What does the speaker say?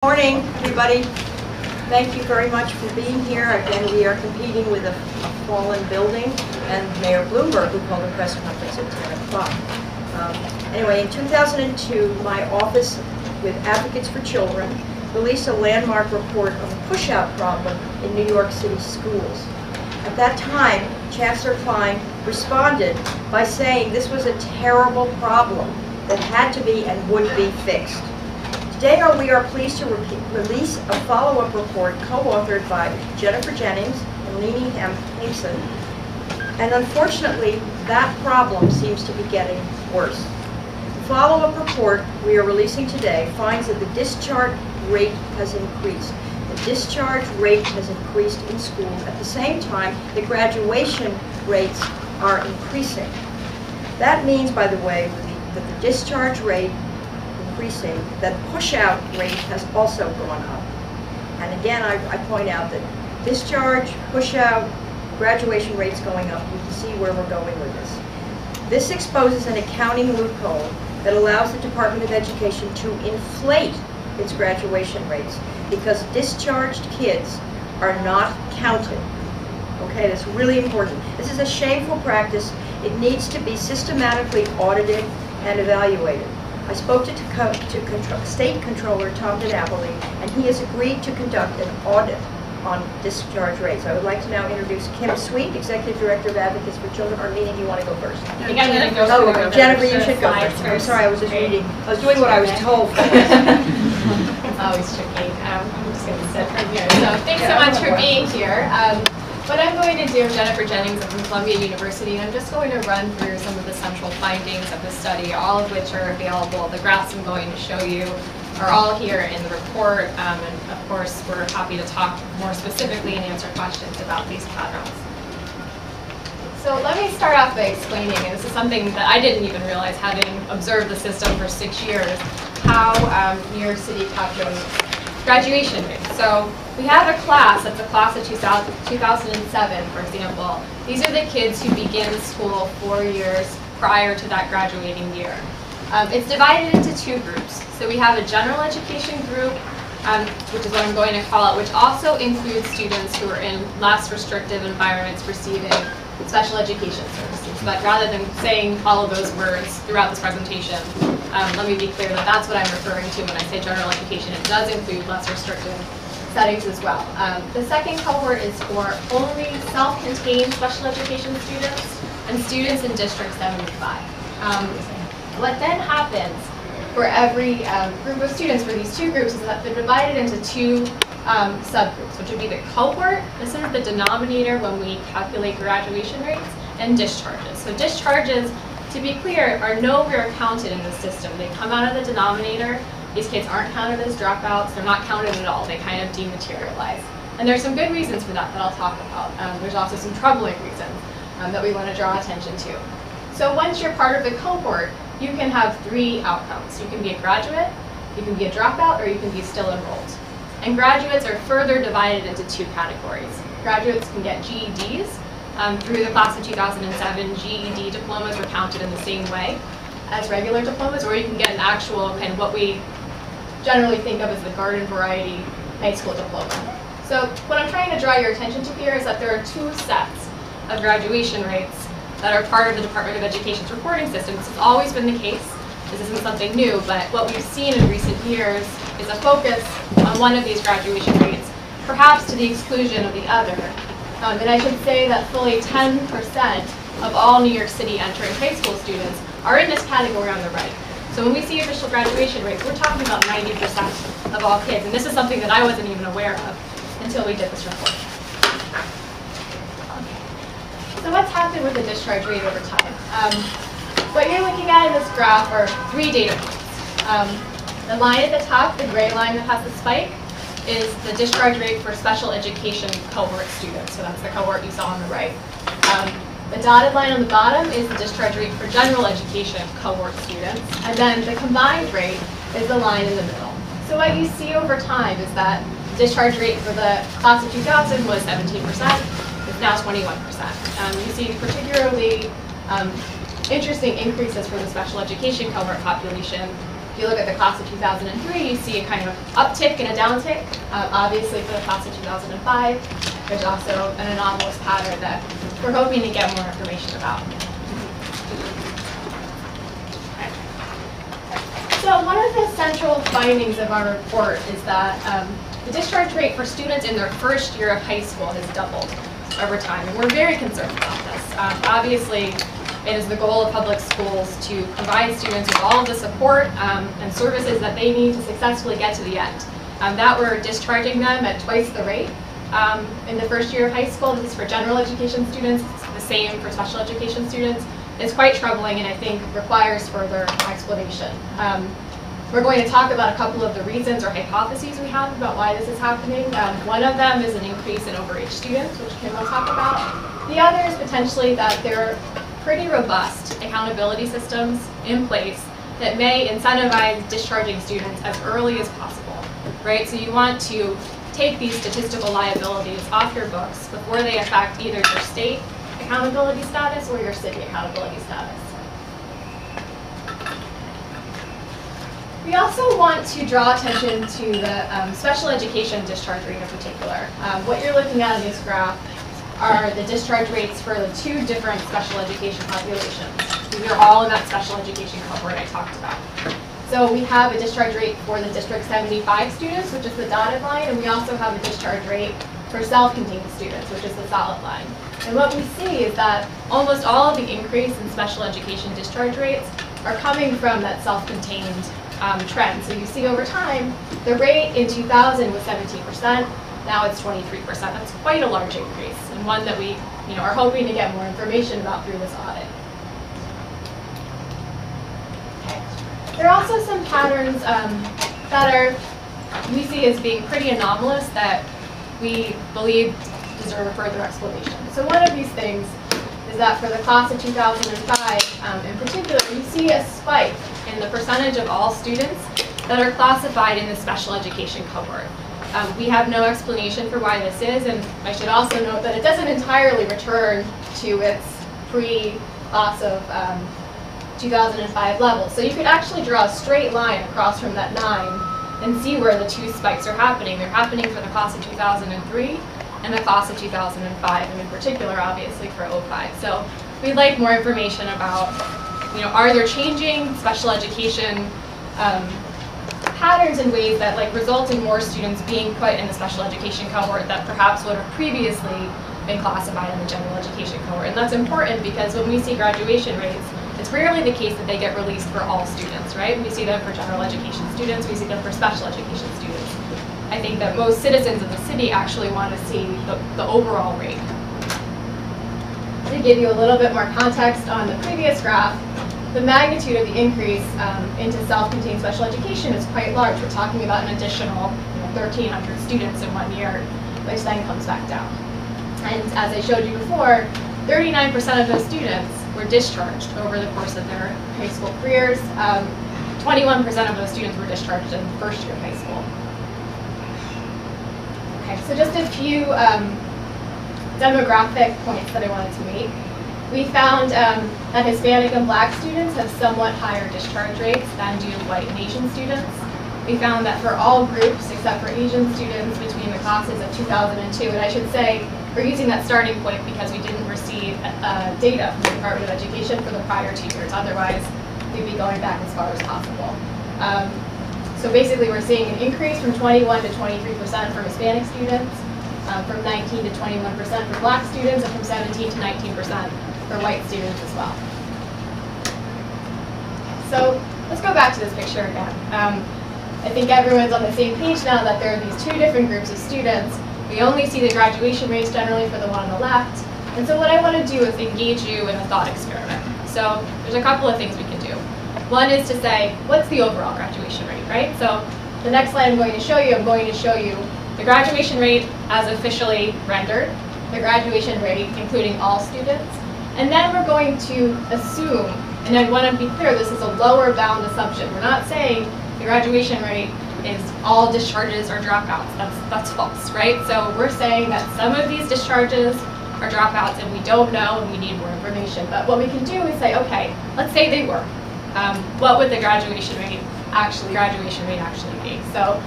Morning, everybody. Thank you very much for being here. Again, we are competing with a fallen building and Mayor Bloomberg, who called a press conference at 10 o'clock. Anyway, in 2002, my office with Advocates for Children released a landmark report on the push-out problem in New York City schools. At that time, Chancellor Klein responded by saying this was a terrible problem that had to be and would be fixed. Today we are pleased to release a follow-up report co-authored by Jennings and Leonie Haimson, and unfortunately that problem seems to be getting worse. The follow-up report we are releasing today finds that the discharge rate has increased. The discharge rate has increased in schools. At the same time, the graduation rates are increasing. That means, by the way, that the discharge rate increasing, that push-out rate has also gone up. And again, I point out that discharge, push-out, graduation rates going up. You can see where we're going with this. This exposes an accounting loophole that allows the Department of Education to inflate its graduation rates because discharged kids are not counted. Okay, that's really important. This is a shameful practice. It needs to be systematically audited and evaluated. I spoke to State Controller Tom DiNapoli, and he has agreed to conduct an audit on discharge rates. I would like to now introduce Kim Sweet, Executive Director of Advocates for Children. Arlene, do you want to go first? I think I'm going to go first. Jennifer, you should go first. I'm sorry, I was just reading. I was doing what I was told. It's always tricky. I'm just going to sit from here. So thanks so much for being here. What I'm going to do, Jennifer Jennings from Columbia University, and I'm just going to run through some of the central findings of the study, all of which are available. The graphs I'm going to show you are all here in the report, and of course we're happy to talk more specifically and answer questions about these patterns. So let me start off by explaining, and this is something that I didn't even realize having observed the system for 6 years, how New York City calculates graduation rates. So we have a class, that's a class of 2007, for example. These are the kids who begin school 4 years prior to that graduating year. It's divided into two groups. So we have a general education group, which is what I'm going to call it, which also includes students who are in less restrictive environments receiving special education services. But rather than saying all of those words throughout this presentation, let me be clear that that's what I'm referring to when I say general education. It does include less restrictive settings as well. The second cohort is for only self-contained special education students and students in District 75. What then happens for every group of students for these two groups is that they're divided into two subgroups, which would be the cohort. This is the denominator when we calculate graduation rates, and discharges. So discharges, to be clear, are nowhere counted in the system. They come out of the denominator. These kids aren't counted as dropouts. They're not counted at all. They kind of dematerialize. And there's some good reasons for that I'll talk about. There's also some troubling reasons that we want to draw attention to. So once you're part of the cohort, you can have three outcomes. You can be a graduate, you can be a dropout, or you can be still enrolled. And graduates are further divided into two categories. Graduates can get GEDs. Through the class of 2007, GED diplomas were counted in the same way as regular diplomas, or you can get an actual kind of what we generally think of as the garden variety high school diploma. So what I'm trying to draw your attention to here is that there are two sets of graduation rates that are part of the Department of Education's reporting system. This has always been the case. This isn't something new, but what we've seen in recent years is a focus on one of these graduation rates, perhaps to the exclusion of the other. And I should say that fully 10% of all New York City entering high school students are in this category on the right. So when we see official graduation rates, we're talking about 90% of all kids. And this is something that I wasn't even aware of until we did this report. Okay. So what's happened with the discharge rate over time? What you're looking at in this graph are three data points. The line at the top, the gray line that has the spike, is the discharge rate for special education cohort students. So that's the cohort you saw on the right. The dotted line on the bottom is the discharge rate for general education cohort students. And then the combined rate is the line in the middle. So what you see over time is that the discharge rate for the class of 2000 was 17%. It's now 21%. You see particularly interesting increases for the special education cohort population. If you look at the class of 2003, you see a kind of uptick and a downtick. Obviously, for the class of 2005, there's also an anomalous pattern that we're hoping to get more information about. So one of the central findings of our report is that the discharge rate for students in their first year of high school has doubled over time, and we're very concerned about this. Obviously, it is the goal of public schools to provide students with all of the support and services that they need to successfully get to the end. That we're discharging them at twice the rate in the first year of high school. This is for general education students. It's the same for special education students. It's quite troubling, and I think requires further explanation. We're going to talk about a couple of the reasons or hypotheses we have about why this is happening. One of them is an increase in overage students, which Kim will talk about. The other is potentially that there are pretty robust accountability systems in place that may incentivize discharging students as early as possible, right? So you want to take these statistical liabilities off your books before they affect either your state accountability status or your city accountability status. We also want to draw attention to the special education discharge rate in particular. What you're looking at in this graph are the discharge rates for the two different special education populations. These are all in that special education cohort I talked about. So we have a discharge rate for the District 75 students, which is the dotted line, and we also have a discharge rate for self-contained students, which is the solid line. And what we see is that almost all of the increase in special education discharge rates are coming from that self-contained trend. So you see over time, the rate in 2000 was 17%, now it's 23%. That's quite a large increase, and one that we are hoping to get more information about through this audit. Okay. There are also some patterns that we see as being pretty anomalous that we believe deserve further explanation. So one of these things is that for the class of 2005 in particular, you see a spike in the percentage of all students that are classified in the special education cohort. We have no explanation for why this is, and I should also note that it doesn't entirely return to its pre-class of 2005 level. So you could actually draw a straight line across from that 9 and see where the two spikes are happening. They're happening for the class of 2003 and the class of 2005, and in particular, obviously, for 05. So we'd like more information about, are there changing special education patterns in ways that result in more students being put in the special education cohort that perhaps would have previously been classified in the general education cohort. And that's important because when we see graduation rates, it's rarely the case that they get released for all students, right? We see them for general education students, we see them for special education students. I think that most citizens of the city actually want to see the overall rate. To give you a little bit more context on the previous graph, the magnitude of the increase into self-contained special education is quite large. We're talking about an additional 1,300 students in 1 year, which then comes back down. And as I showed you before, 39% of those students were discharged over the course of their high school careers. 21% of those students were discharged in the first year of high school. Okay, so just a few demographic points that I wanted to make. We found that Hispanic and Black students have somewhat higher discharge rates than do white and Asian students. We found that for all groups except for Asian students between the classes of 2002, and I should say we're using that starting point because we didn't receive data from the Department of Education for the prior 2 years. Otherwise, we'd be going back as far as possible. So basically, we're seeing an increase from 21 to 23% for Hispanic students, from 19 to 21% for Black students, and from 17 to 19% for white students as well. So let's go back to this picture again. I think everyone's on the same page now that there are these two different groups of students. We only see the graduation rates generally for the one on the left. And so what I want to do is engage you in a thought experiment. So there's a couple of things we can do. One is to say, what's the overall graduation rate, right? So the next slide I'm going to show you the graduation rate as officially rendered, the graduation rate including all students, and then we're going to assume, and I want to be clear, this is a lower bound assumption. We're not saying the graduation rate is all discharges or dropouts. That's false, right? So we're saying that some of these discharges are dropouts and we don't know and we need more information. But what we can do is say, okay, let's say they were. What would the graduation rate actually graduation rate actually be. So